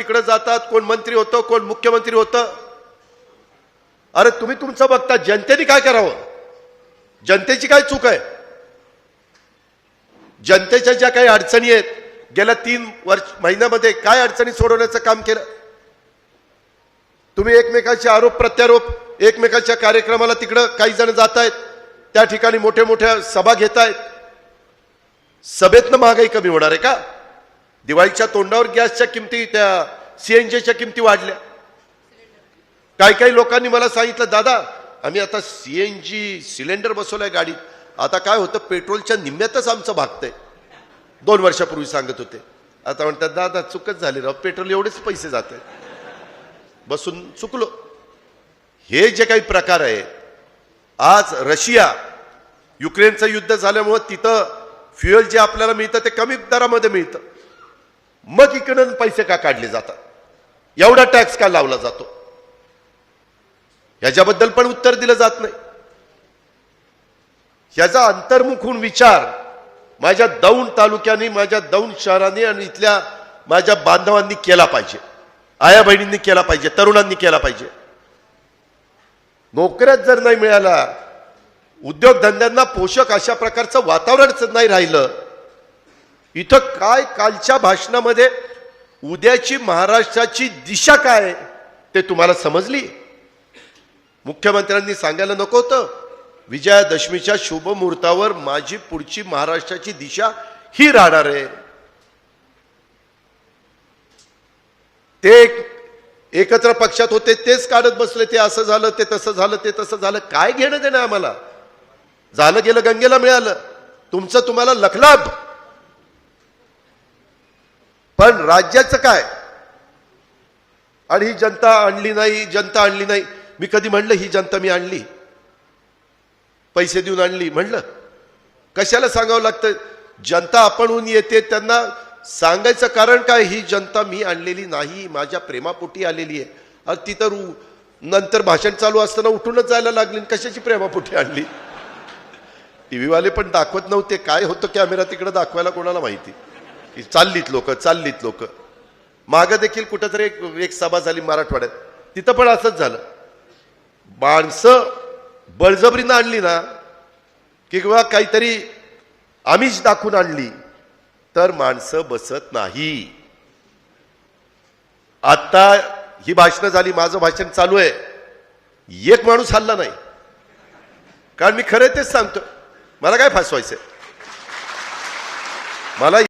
तिकडे जातात, कोण मंत्री होतं, कोण मुख्यमंत्री होतं. अरे तुम्ही तुमचं बघता, जनतेने काय करावं? जनतेची काय चूक आहे? जनतेच्या ज्या काही अडचणी आहेत, गेल्या 3 महिन्यामध्ये काय अडचणी सोडवण्याचं काम केलं? तुम्ही एकमेकांचे आरोप प्रत्यारोप, एकमेकांच्या कार्यक्रमाला तिकडं काही जण जात आहेत, त्या ठिकाणी मोठ्या मोठ्या सभा घेत आहेत. सभेतनं महागाई कमी होणार आहे का? दिवाळीच्या तोंडावर गॅसच्या किमती, त्या सीएनजीच्या किमती वाढल्या. काही लोकांनी मला सांगितलं, दादा आम्ही आता सीएनजी सिलेंडर बसवलाय गाडीत, आता काय होतं पेट्रोलच्या निम्म्यातच आमचं भागतंय. 2 वर्षापूर्वी सांगत होते, आता म्हणतात दादा चुकच झाली राव, पेट्रोल एवढेच पैसे जाते. बसून चुकलो. हे जे काही प्रकार आहे, आज रशिया युक्रेनचं युद्ध झाल्यामुळे तिथं फ्युएल जे आपल्याला मिळतं ते कमी दरामध्ये मिळतं. मग इकडून पैसे का काढले जातात? एवढा टॅक्स का लावला जातो? याच्याबद्दल पण उत्तर दिलं जात नाही. याचा अंतर्मुख होऊन विचार माझ्या दौंड तालुक्याने, माझ्या दौंड शहराने आणि इथल्या माझ्या बांधवांनी केला पाहिजे, आया बहिणींनी केला पाहिजे, तरुणांनी केला पाहिजे. नोकऱ्यात जर नाही मिळाला, उद्योगधंद्यांना पोषक अशा प्रकारचं वातावरणच नाही राहिलं, इथं काय कालच्या भाषणामध्ये उद्याची महाराष्ट्राची दिशा काय ते तुम्हाला समजली? मुख्यमंत्र्यांनी सांगायला नको होतं, विजयादशमीच्या शुभ मुहूर्तावर माझी पुढची महाराष्ट्राची दिशा ही राहणार आहे. ते एकत्र पक्षात होते, तेच काढत बसले, ते असं झालं, ते तसं झालं, ते तसं झालं. काय घेणं देणं आम्हाला? झालं गेलं गंगेला मिळालं, तुमचं तुम्हाला लखलाभ. पण राज्याचं काय? आणि ही जनता आणली नाही, जनता आणली नाही. मी कधी म्हणलं ही जनता मी आणली, पैसे देऊन आणली म्हणलं? कशाला सांगावं लागतं? जनता आपणहून येते, त्यांना सांगायचं कारण काय? ही जनता मी आणलेली नाही, माझ्या प्रेमापोटी आलेली आहे. अरे ती तर नंतर भाषण चालू असताना उठूनच जायला लागली. कशाची प्रेमापोटी आणली? टीव्ही वाले पण दाखवत नव्हते, काय होतं कॅमेरा तिकडे दाखवायला कोणाला माहिती, की चाललीत लोक. मागं देखील कुठेतरी एक सभा झाली मराठवाड्यात, तिथं पण असंच झालं. माणसं बळजबरीनं आणली ना, किंवा काहीतरी आमिष दाखवून आणली, तर माणसं बसत नाही. आता ही भाषणं झाली, माझं भाषण चालू आहे, एक माणूस हल्ला नाही. कारण मी खरं तेच सांगतो, मला काय फसवायचंय? मला